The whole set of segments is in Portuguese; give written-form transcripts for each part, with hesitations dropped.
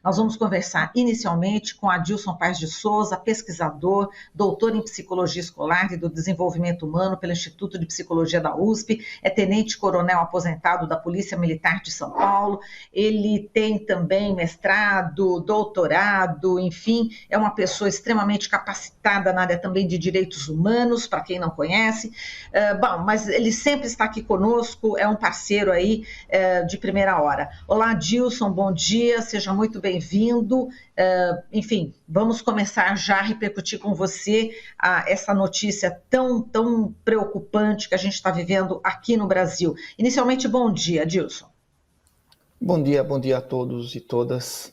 Nós vamos conversar inicialmente com Adilson Paes de Souza, pesquisador, doutor em Psicologia Escolar e do Desenvolvimento Humano pelo Instituto de Psicologia da USP, é tenente-coronel aposentado da Polícia Militar de São Paulo, ele tem também mestrado, doutorado, enfim, é uma pessoa extremamente capacitada na área também de direitos humanos, para quem não conhece. Bom, mas ele sempre está aqui conosco, é um parceiro aí de primeira hora. Olá, Adilson, bom dia, seja muito bem-vindo. Enfim, vamos começar já a repercutir com você essa notícia tão preocupante que a gente está vivendo aqui no Brasil. Inicialmente, bom dia, Adilson. Bom dia a todos e todas.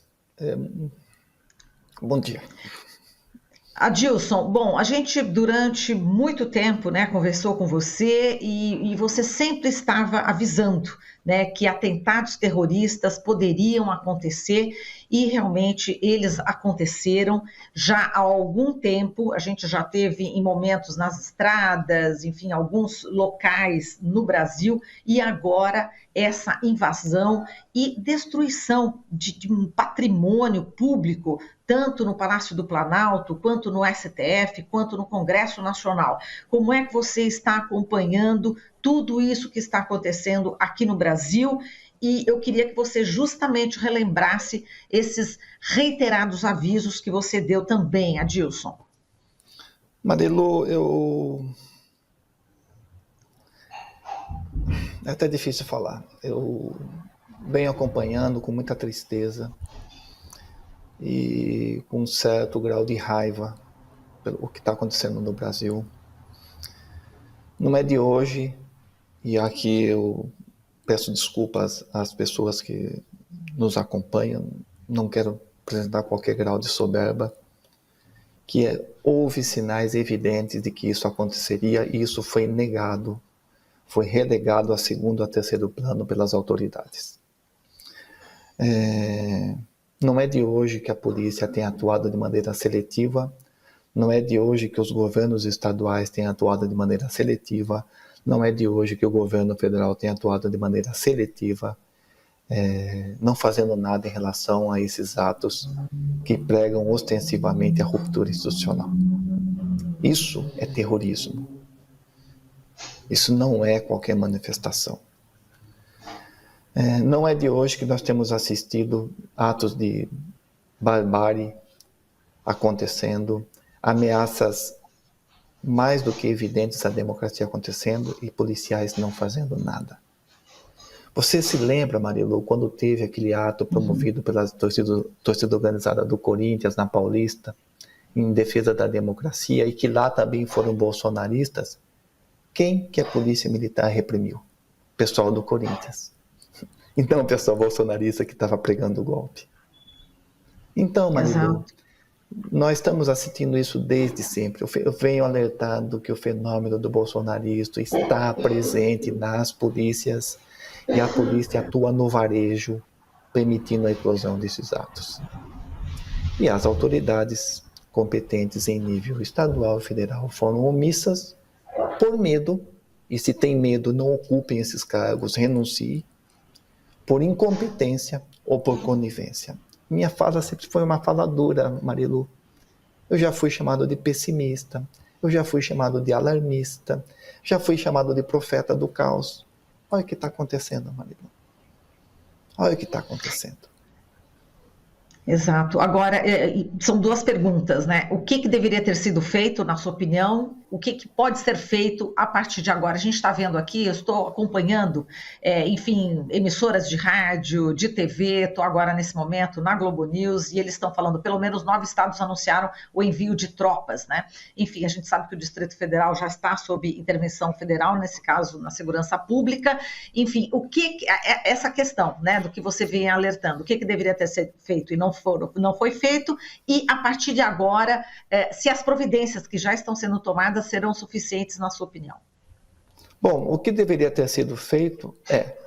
Bom dia. Adilson, bom, a gente durante muito tempo, né, conversou com você e você sempre estava avisando, né, que atentados terroristas poderiam acontecer e realmente eles aconteceram já há algum tempo. A gente já teve em momentos nas estradas, enfim, alguns locais no Brasil, e agora essa invasão e destruição de um patrimônio público, tanto no Palácio do Planalto, quanto no STF, quanto no Congresso Nacional. Como é que você está acompanhando tudo isso que está acontecendo aqui no Brasil? E eu queria que você justamente relembrasse esses reiterados avisos que você deu também, Adilson. Marilu, é até difícil falar. Eu venho acompanhando com muita tristeza e com um certo grau de raiva pelo que está acontecendo no Brasil. Não é de hoje, e aqui eu peço desculpas às pessoas que nos acompanham, não quero apresentar qualquer grau de soberba, que houve sinais evidentes de que isso aconteceria e isso foi negado, foi relegado a segundo, a terceiro plano pelas autoridades. Não é de hoje que a polícia tem atuado de maneira seletiva, não é de hoje que os governos estaduais têm atuado de maneira seletiva, não é de hoje que o governo federal tem atuado de maneira seletiva, não fazendo nada em relação a esses atos que pregam ostensivamente a ruptura institucional. Isso é terrorismo. Isso não é qualquer manifestação. Não é de hoje que nós temos assistido atos de barbárie acontecendo, ameaças mais do que evidentes à democracia acontecendo e policiais não fazendo nada. Você se lembra, Marilu, quando teve aquele ato promovido pela torcida organizada do Corinthians na Paulista, em defesa da democracia, e que lá também foram bolsonaristas? Quem que a polícia militar reprimiu? O pessoal do Corinthians. Então, o pessoal bolsonarista que estava pregando o golpe. Então, Marilu, nós estamos assistindo isso desde sempre. Eu venho alertando que o fenômeno do bolsonarismo está presente nas polícias e a polícia atua no varejo, permitindo a eclosão desses atos. E as autoridades competentes em nível estadual e federal foram omissas por medo, e se tem medo, não ocupem esses cargos, renuncie, por incompetência ou por conivência. Minha fala sempre foi uma fala dura, Marilu. Eu já fui chamado de pessimista, eu já fui chamado de alarmista, já fui chamado de profeta do caos. Olha o que está acontecendo, Marilu. Olha o que está acontecendo. Exato. Agora, são duas perguntas, né? O que deveria ter sido feito, na sua opinião? O que pode ser feito a partir de agora? A gente está vendo aqui, eu estou acompanhando, enfim, emissoras de rádio, de TV, estou agora nesse momento na Globo News, e eles estão falando, pelo menos 9 estados anunciaram o envio de tropas, né? Enfim, a gente sabe que o Distrito Federal já está sob intervenção federal, nesse caso, na segurança pública. Enfim, essa questão, né, do que você vem alertando, o que deveria ter sido feito e não foi feito, e a partir de agora, se as providências que já estão sendo tomadas serão suficientes, na sua opinião? Bom, o que deveria ter sido feito é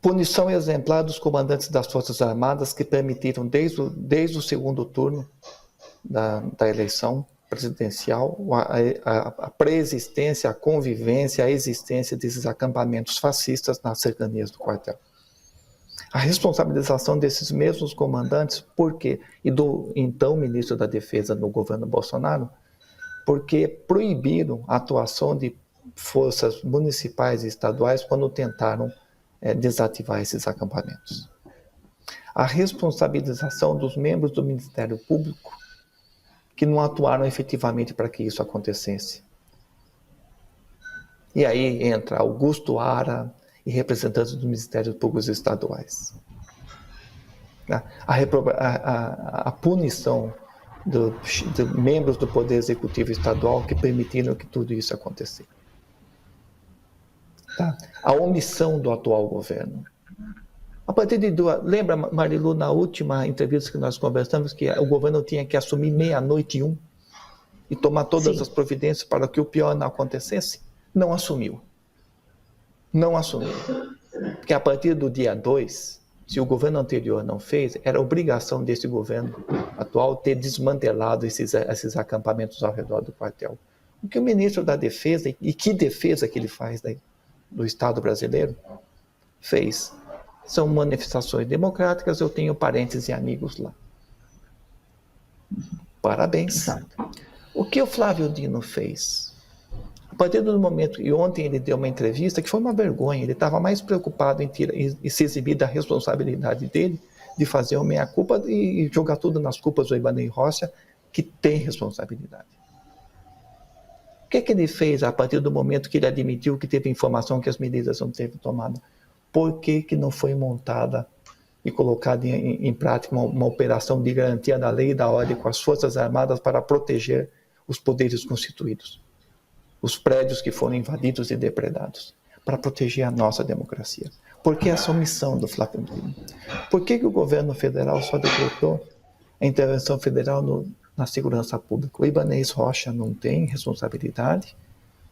punição exemplar dos comandantes das Forças Armadas que permitiram, desde o segundo turno da eleição presidencial, a preexistência, a convivência, a existência desses acampamentos fascistas nas cercanias do quartel. A responsabilização desses mesmos comandantes, por quê? E do então ministro da Defesa no governo Bolsonaro, porque proibiram a atuação de forças municipais e estaduais quando tentaram desativar esses acampamentos. A responsabilização dos membros do Ministério Público que não atuaram efetivamente para que isso acontecesse. E aí entra Augusto Ara e representantes dos Ministérios Públicos Estaduais. A punição de membros do Poder Executivo Estadual que permitiram que tudo isso acontecesse. Tá? A omissão do atual governo. A partir de lembra, Marilu, na última entrevista que nós conversamos, que o governo tinha que assumir 00:01 e tomar todas as providências para que o pior não acontecesse? Não assumiu. Não assumiu. Porque a partir do dia 2, se o governo anterior não fez, era obrigação desse governo atual ter desmantelado esses acampamentos ao redor do quartel. O que o ministro da Defesa, e que defesa que ele faz do Estado brasileiro, fez. São manifestações democráticas, eu tenho parentes e amigos lá. Parabéns. Exato. O que o Flávio Dino fez? A partir do momento, e ontem ele deu uma entrevista que foi uma vergonha, ele estava mais preocupado em se exibir da responsabilidade dele, de fazer uma meia-culpa e jogar tudo nas culpas do Ibanez Rocha, que tem responsabilidade. O que ele fez a partir do momento que ele admitiu que teve informação que as medidas não teve tomada? Por que não foi montada e colocada em prática uma operação de garantia da lei e da ordem com as Forças Armadas para proteger os poderes constituídos, os prédios que foram invadidos e depredados, para proteger a nossa democracia? Por que essa omissão do Flávio Dino? Por que o governo federal só decretou a intervenção federal na segurança pública? O Ibanez Rocha não tem responsabilidade?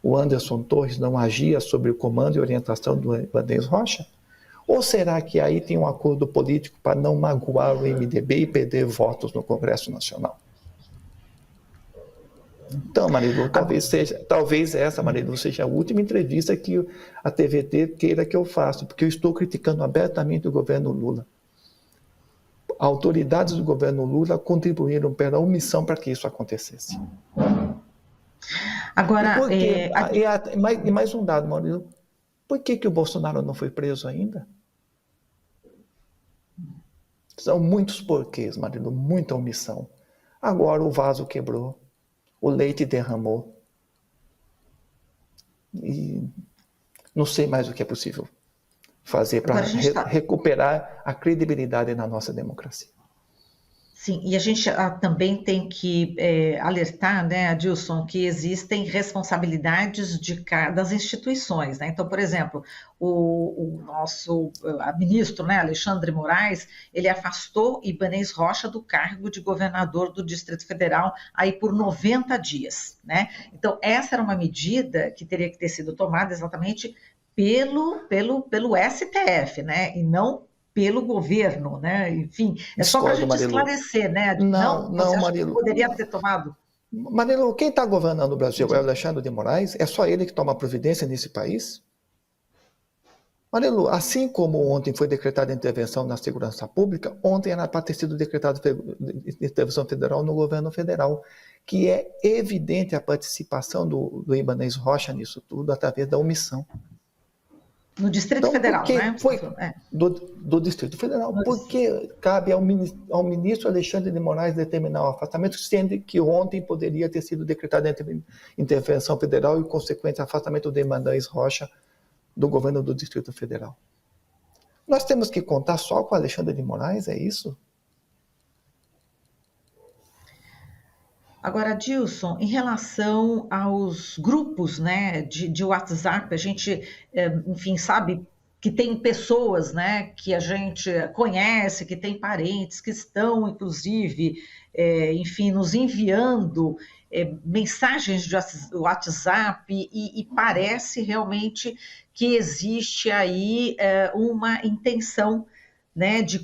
O Anderson Torres não agia sob o comando e orientação do Ibanez Rocha? Ou será que aí tem um acordo político para não magoar o MDB e perder votos no Congresso Nacional? Então, Marilu, talvez essa, Marilu, seja a última entrevista que a TVT queira que eu faça, porque eu estou criticando abertamente o governo Lula. Autoridades do governo Lula contribuíram pela omissão para que isso acontecesse. Agora, e mais um dado, Maurício. Por que o Bolsonaro não foi preso ainda? São muitos porquês, Maurício, muita omissão. Agora o vaso quebrou, o leite derramou. E não sei mais o que é possível fazer para recuperar a credibilidade na nossa democracia. Sim, e a gente também tem que alertar, né, Adilson, que existem responsabilidades das instituições, né? Então, por exemplo, o nosso ministro, né, Alexandre Moraes, ele afastou Ibanez Rocha do cargo de governador do Distrito Federal aí por 90 dias, né? Então, essa era uma medida que teria que ter sido tomada exatamente pelo STF, né, e não pelo governo, né? Enfim, é só para a gente esclarecer, né? Não, Marilu. Poderia ter tomado. Marilu, quem está governando o Brasil é o Alexandre de Moraes? É só ele que toma providência nesse país? Marilu, assim como ontem foi decretada intervenção na segurança pública, ontem era para ter sido decretada intervenção federal no governo federal, que é evidente a participação do Ibanez Rocha nisso tudo através da omissão. No Distrito Federal, né? Do Distrito Federal. Porque cabe ao ministro Alexandre de Moraes determinar o afastamento, sendo que ontem poderia ter sido decretada intervenção federal e consequente afastamento de Ibanez Rocha do governo do Distrito Federal. Nós temos que contar só com Alexandre de Moraes, é isso? Agora, Dilson, em relação aos grupos, né, de WhatsApp, a gente, enfim, sabe que tem pessoas, né, que a gente conhece, que tem parentes que estão, inclusive, enfim, nos enviando mensagens de WhatsApp e parece realmente que existe aí uma intenção, né, de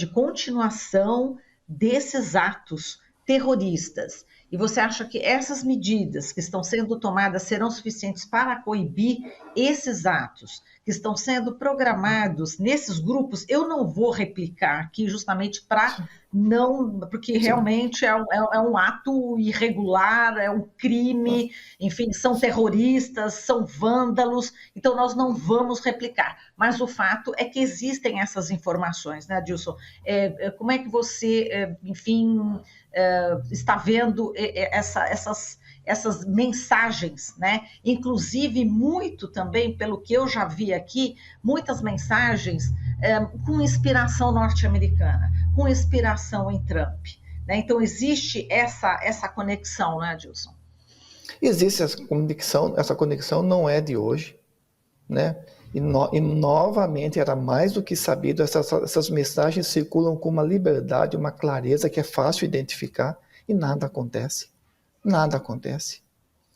continuação desses atos terroristas. E você acha que essas medidas que estão sendo tomadas serão suficientes para coibir esses atos que estão sendo programados nesses grupos? Eu não vou replicar aqui justamente para não, porque Sim. realmente é um ato irregular, é um crime, enfim, são terroristas, são vândalos, então nós não vamos replicar. Mas o fato é que existem essas informações, né, Adilson? Como é que você, enfim, está vendo essas mensagens, né? Inclusive, muito também, pelo que eu já vi aqui, muitas mensagens com inspiração norte-americana, com inspiração em Trump. Né? Então, existe essa conexão, né, Adilson? Existe essa conexão não é de hoje, né? E novamente era mais do que sabido, essas mensagens circulam com uma liberdade, uma clareza que é fácil identificar e nada acontece. Nada acontece,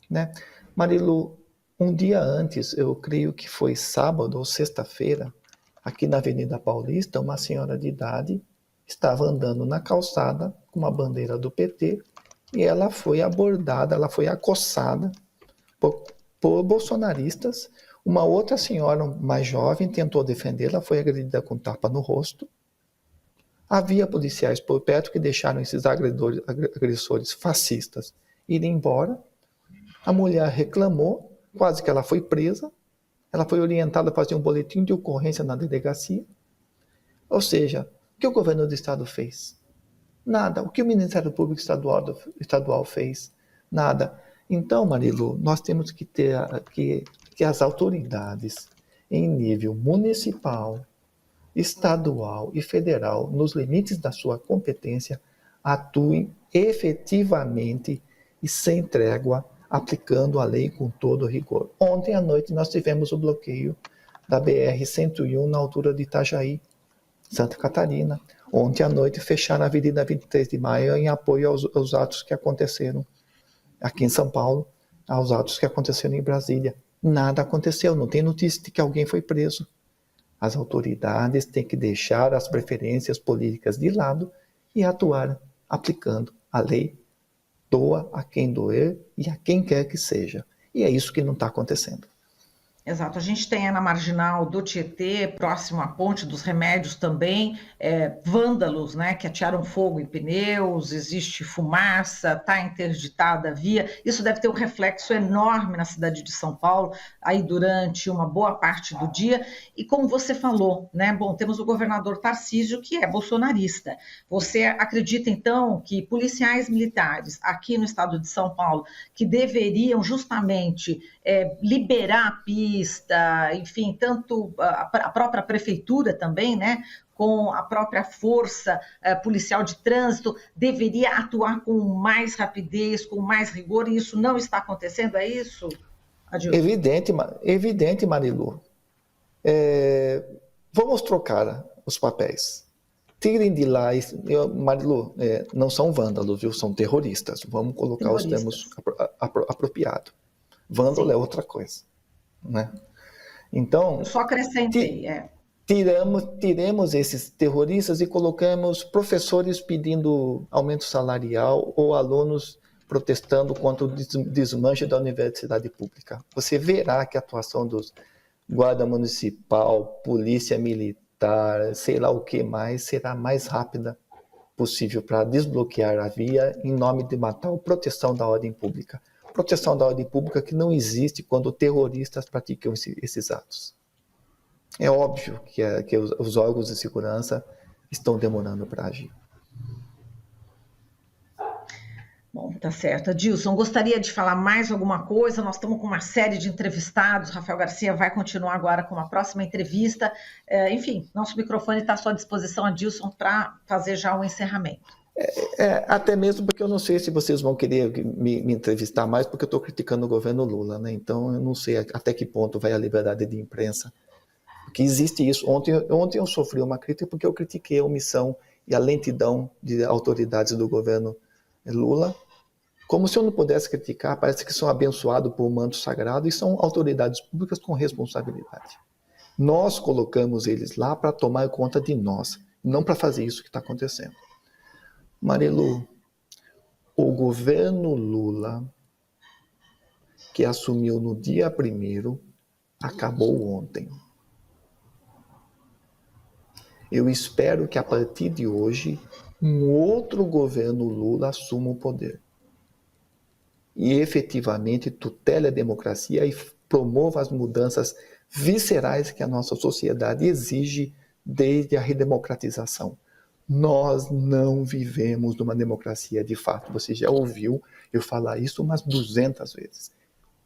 né? Marilu, um dia antes, eu creio que foi sábado ou sexta-feira, aqui na Avenida Paulista, uma senhora de idade estava andando na calçada com uma bandeira do PT e ela foi abordada, ela foi acossada por bolsonaristas. Uma outra senhora mais jovem tentou defendê-la, foi agredida com tapa no rosto. Havia policiais por perto que deixaram esses agressores fascistas irem embora. A mulher reclamou, quase que ela foi presa. Ela foi orientada a fazer um boletim de ocorrência na delegacia. Ou seja, o que o governo do estado fez? Nada. O que o Ministério Público Estadual fez? Nada. Então, Marilu, nós temos que ter que as autoridades em nível municipal, estadual e federal, nos limites da sua competência, atuem efetivamente e sem trégua, aplicando a lei com todo rigor. Ontem à noite nós tivemos o bloqueio da BR-101 na altura de Itajaí, Santa Catarina. Ontem à noite fecharam a Avenida 23 de Maio em apoio aos atos que aconteceram aqui em São Paulo, aos atos que aconteceram em Brasília. Nada aconteceu, não tem notícia de que alguém foi preso. As autoridades têm que deixar as preferências políticas de lado e atuar aplicando a lei. Doa a quem doer e a quem quer que seja. E é isso que não está acontecendo. Exato, a gente tem na marginal do Tietê, próximo à Ponte dos Remédios também, vândalos, né, que atearam fogo em pneus, existe fumaça, está interditada a via. Isso deve ter um reflexo enorme na cidade de São Paulo, aí durante uma boa parte do dia. E como você falou, né, bom, temos o governador Tarcísio, que é bolsonarista. Você acredita, então, que policiais militares aqui no estado de São Paulo, que deveriam justamente liberar a pista, enfim, tanto a própria prefeitura também, né, com a própria força policial de trânsito, deveria atuar com mais rapidez, com mais rigor, e isso não está acontecendo, é isso, Adilson? Evidente, Marilu. Vamos trocar os papéis. Tirem de lá, Marilu, não são vândalos, viu? São terroristas. Vamos colocar os termos apropriados. Vândalo Sim. É outra coisa, né? Então, eu só acrescentei, tiremos esses terroristas e colocamos professores pedindo aumento salarial ou alunos protestando contra o desmanche da universidade pública. Você verá que a atuação dos guarda municipal, polícia militar, sei lá o que mais, será mais rápida possível para desbloquear a via em nome de matar a proteção da ordem pública. Proteção da ordem pública que não existe quando terroristas praticam esses atos. É óbvio que os órgãos de segurança estão demorando para agir. Bom, tá certo. Adilson, gostaria de falar mais alguma coisa? Nós estamos com uma série de entrevistados. Rafael Garcia vai continuar agora com uma próxima entrevista. Enfim, nosso microfone está à sua disposição, Adilson, para fazer já um encerramento. Até mesmo porque eu não sei se vocês vão querer me entrevistar mais, porque eu estou criticando o governo Lula, né? Então eu não sei até que ponto vai a liberdade de imprensa. Porque existe isso. Ontem eu sofri uma crítica porque eu critiquei a omissão e a lentidão de autoridades do governo Lula. Como se eu não pudesse criticar, parece que são abençoados por um manto sagrado e são autoridades públicas com responsabilidade. Nós colocamos eles lá para tomar conta de nós, não para fazer isso que está acontecendo. Marilu, O governo Lula, que assumiu no dia 1º, acabou ontem. Eu espero que a partir de hoje, um outro governo Lula assuma o poder. E efetivamente tutele a democracia e promova as mudanças viscerais que a nossa sociedade exige desde a redemocratização. Nós não vivemos numa democracia de fato. Você já ouviu eu falar isso umas 200 vezes.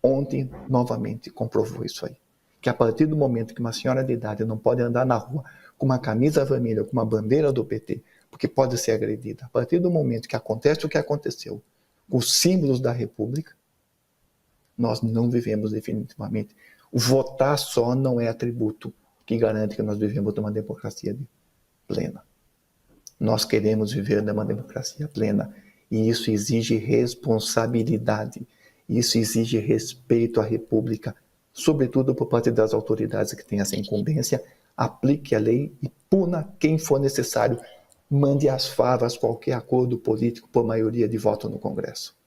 Ontem, novamente, comprovou isso aí. Que a partir do momento que uma senhora de idade não pode andar na rua com uma camisa vermelha, com uma bandeira do PT, porque pode ser agredida, a partir do momento que acontece o que aconteceu, com os símbolos da República, nós não vivemos definitivamente. O votar só não é atributo que garante que nós vivemos numa democracia plena. Nós queremos viver numa democracia plena e isso exige responsabilidade, isso exige respeito à República, sobretudo por parte das autoridades que têm essa incumbência. Aplique a lei e puna quem for necessário. Mande às favas qualquer acordo político por maioria de voto no Congresso.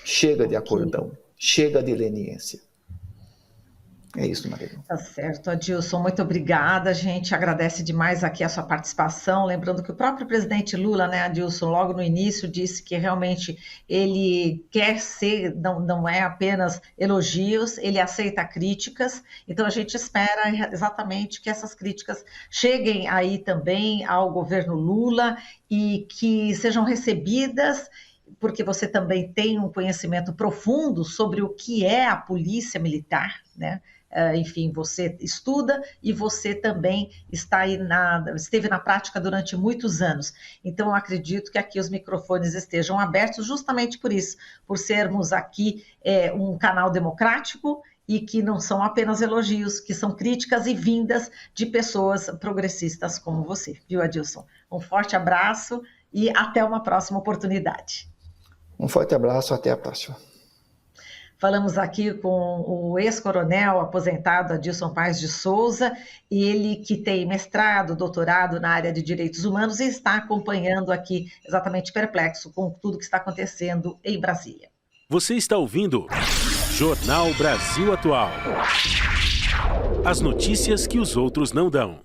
Chega de acordão, chega de leniência. É isso, Marilu. Tá certo, Adilson, muito obrigada. A gente agradece demais aqui a sua participação. Lembrando que o próprio presidente Lula, né, Adilson, logo no início disse que realmente ele quer ser, não é apenas elogios, ele aceita críticas. Então a gente espera exatamente que essas críticas cheguem aí também ao governo Lula e que sejam recebidas, porque você também tem um conhecimento profundo sobre o que é a polícia militar, né? Enfim, você estuda e você também esteve na prática durante muitos anos. Então, eu acredito que aqui os microfones estejam abertos justamente por isso, por sermos aqui um canal democrático e que não são apenas elogios, que são críticas e vindas de pessoas progressistas como você, viu, Adilson? Um forte abraço e até uma próxima oportunidade. Um forte abraço, até a próxima. Falamos aqui com o ex-coronel aposentado Adilson Paes de Souza, ele que tem mestrado, doutorado na área de direitos humanos e está acompanhando aqui exatamente perplexo com tudo que está acontecendo em Brasília. Você está ouvindo Jornal Brasil Atual. As notícias que os outros não dão.